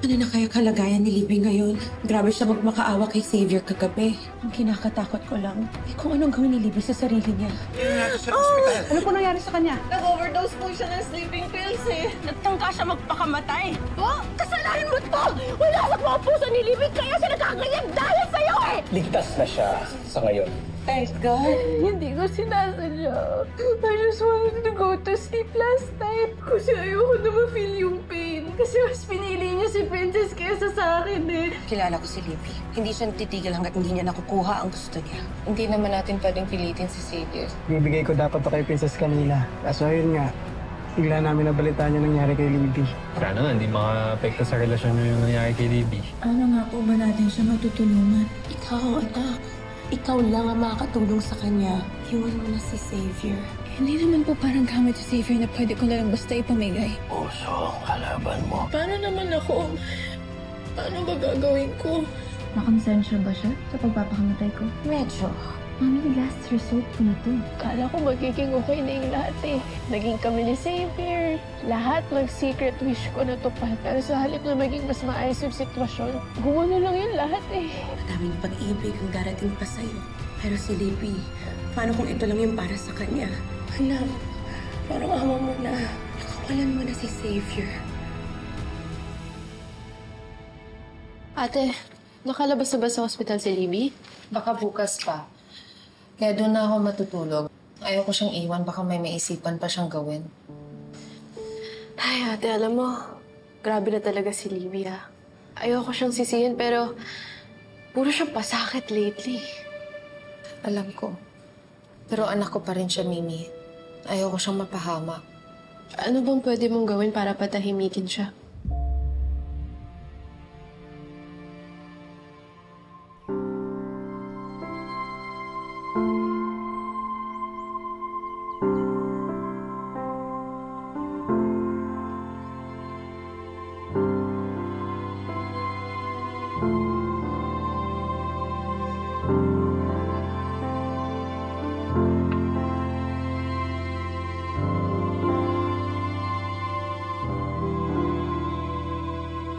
Ano na kaya kalagayan ni Libby ngayon? Grabe siya magmakaawa kay Xavier kagabi. Ang kinakatakot ko lang, kung anong gawin ni Libby sa sarili niya. Ano po nangyari sa kanya? Nag-overdose po siya ng sleeping pills eh. Nagtangka siya magpakamatay. Oh, kasalanan mo to! Wala sa mga puso ni Libby, kaya siya nagkaganyan dahil sa'yo eh! Ligtas na siya sa ngayon. Thank God. Hindi ko sinasadya. I just wanted to go to sleep last night. Kasi ayoko na ma-feel yung pain. Kasi mas pinili niya si Princess kaysa sa akin eh. Kilala ko si Libby. Hindi siya titigil hanggat hindi niya nakukuha ang gusto niya. Hindi naman natin pwedeng pilitin si Xavier. Bibigay ko dapat to kay Princess kanina. Kaso ayun nga, bigla namin nabalitaan yung nangyari kay Libby. Sana nga, hindi maka-apekto sa relasyon niyo yung nangyari kay Libby. Ano nga po ba natin siya matutulungan? Ikaw ang anak. Ikaw lang ang makakatulong sa kanya. Iwan mo na si Xavier. Hindi naman po parang gamit si Xavier na pwede ko na lang basta ipamigay. Puso ang kalaban mo. Paano naman ako? Paano ba gagawin ko? Nakonsensya ba siya sa pagpapakamatay ko? Medyo. Mami, last resort ko na to. Kala ko magiging okay na yung lahat eh. Naging kami ni Xavier. Lahat mag-secret wish ko natupad. Pero sa halip na maging mas maayos yung sitwasyon, gumano lang yun lahat eh. Madaming pag-ibig ang darating pa sa'yo. Pero si Libby, paano kung ito lang yung para sa kanya? Anak, parang awa mo na. Nakawalan mo na si Xavier. Ate, nakalabas na ba sa hospital si Libby? Baka bukas pa. Kaya doon na ako matutulog. Ayaw ko siyang iwan, baka may maisipan pa siyang gawin. Ay, ate, alam mo, grabe na talaga si Libby, ha. Ayoko siyang sisihin, pero puro siyang pasakit lately. Alam ko. Pero anak ko pa rin siya, Mimi. Ayaw ko siyang mapahamak. Ano bang pwede mong gawin para patahimikin siya?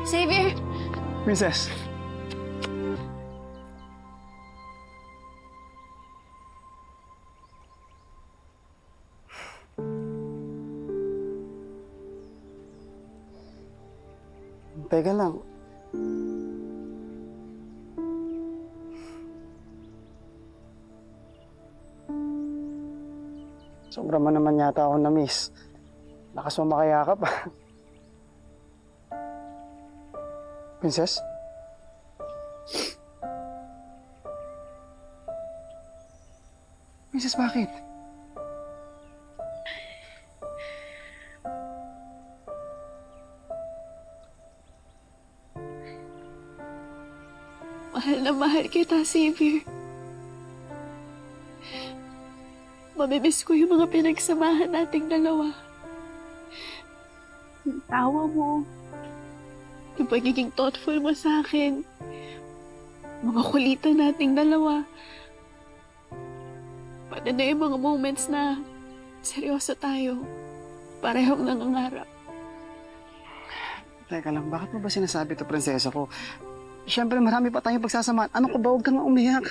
Xavier! Princess! Teka lang. Sobra mo naman yata ako na-miss. Lakas mo makayakap ah. Princess? Princess, bakit? Mahal na mahal kita, Xavier. Mamimiss ko yung mga pinagsamahan nating dalawa. Yung tawa mo, yung pagiging thoughtful mo sa akin, mga kulitan nating dalawa, pati na yung mga moments na seryoso tayo, parehong nangangarap. Teka lang, bakit mo ba sinasabi to, prinsesa ko? Siyempre, marami pa tayong pagsasamahan. Ano ko ba? Huwag kang umiyak.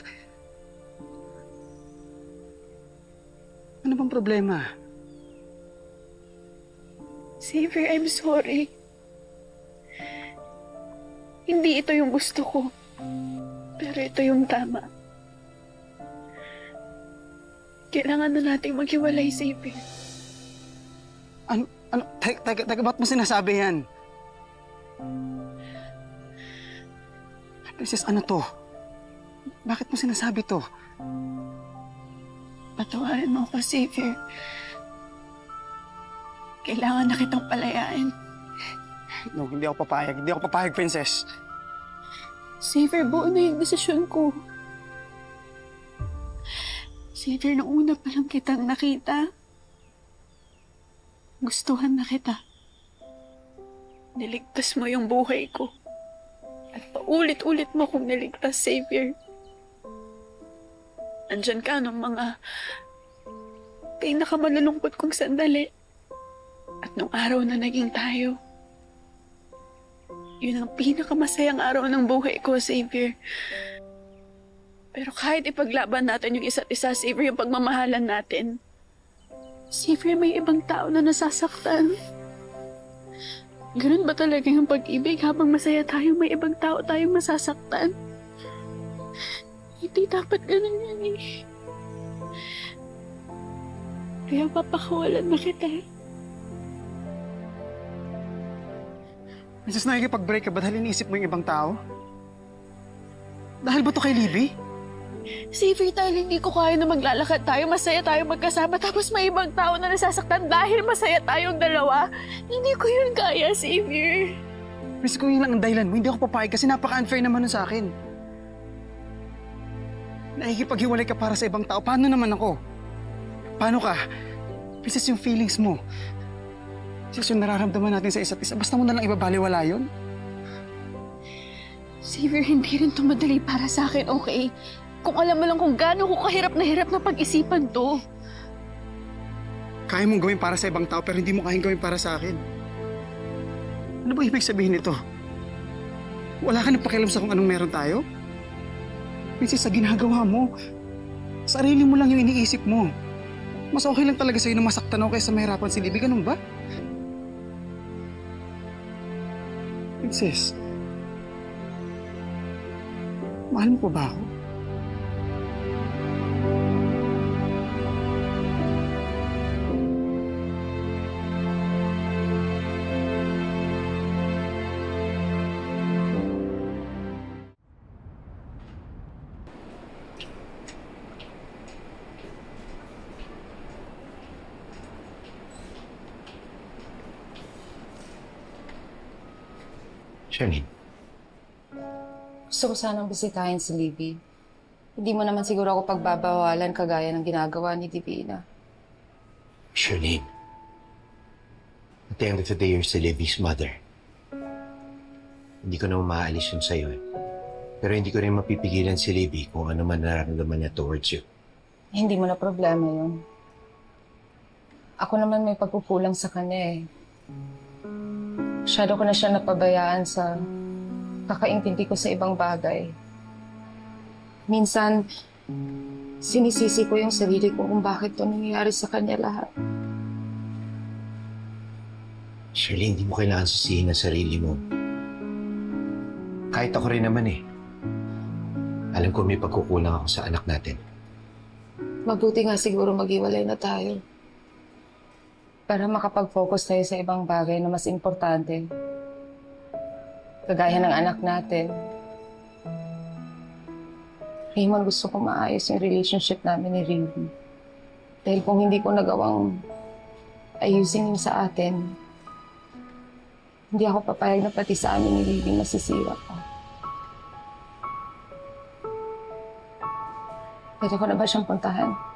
Ano bang problema? Xavier, I'm sorry. Hindi ito yung gusto ko. Pero ito yung tama. Kailangan na nating maghiwalay, Xavier. Ano? Teka, ba't mo sinasabi yan? Princess, ano to? Bakit mo sinasabi to? Patawarin mo ako, Xavier. Kailangan na kitang palayain. No, hindi ako papayag. Hindi ako papayag, princess. Xavier, buo na yung desisyon ko. Xavier, nung una pa lang kitang nakita, gustuhan na kita. Niligtas mo yung buhay ko. At paulit-ulit mo kong niligtas, Xavier. Andyan ka nung mga pinakamalulungkot kong sandali. At nung araw na naging tayo, Yun ang pinakamasayang araw ng buhay ko, Xavier. Pero kahit ipaglaban natin yung isa't isa, Xavier, yung pagmamahalan natin, Xavier, may ibang tao na nasasaktan. Ganun ba talaga yung pag-ibig? Habang masaya tayo, may ibang tao tayong masasaktan. Hindi dapat ganun yan eh. Kaya papakawalan na kita. Princess, nakikipag-break ka ba dahil iniisip mo yung ibang tao? Dahil ba to kay Libby? Xavier, dahil hindi ko kaya na maglalakad tayo, masaya tayo magkasama, tapos may ibang tao na nasasaktan dahil masaya tayong dalawa. Hindi ko yun kaya, Xavier. Princess, kung yun lang ang dahilan mo, hindi ako papayag kasi napaka-unfair naman nun sa akin. Nakikipaghiwalay ka para sa ibang tao, paano naman ako? Paano ka? Princess, yung feelings mo, Princess, yung nararamdaman natin sa isa't isa, basta mo na lang ibabaliwala yun? Xavier, hindi rin tumadali para sa akin, okay? Kung alam mo lang kung gaano ko kahirap na pag-isipan to. Kaya mong gawin para sa ibang tao pero hindi mo kayang gawin para sa akin. Ano ba ibig sabihin nito? Wala ka nang pakialam sa kung anong meron tayo? Princess, sa ginagawa mo, sarili mo lang yung iniisip mo. Mas okay lang talaga sa'yo na masaktan ako kaysa mahirapan si Libby, ganun ba? Princess, mahal mo pa ba ako? Charlene. Gusto ko sanang bisitahin si Libby. Hindi mo naman siguro ako pagbabawalan kagaya ng ginagawa ni Divina. Charlene. At the end of the day, you're still Libby's mother. Hindi ko na maaalis yun sa'yo eh. Pero hindi ko rin mapipigilan si Libby kung ano man nararamdaman niya towards you. Hindi mo na problema yun. Ako naman may pagkukulang sa kanya eh. Masyado ko na siya napabayaan sa kakaintindi ko sa ibang bagay. Minsan, sinisisi ko yung sarili ko kung bakit ito nangyayari sa kanya lahat. Shirley, hindi mo kailangan sisihin ang sarili mo. Kahit ako rin naman eh. Alam ko may pagkukulang ako sa anak natin. Mabuti nga siguro maghiwalay na tayo. Para makapag-focus tayo sa ibang bagay na mas importante. Kagaya ng anak natin. Raymond, gusto ko maayos yung relationship namin ni Rindy. Dahil kung hindi ko nagawang ayusin yun sa atin, hindi ako papayag na pati sa amin ni Rindy masisira pa. Pwede ko na ba siyang puntahan?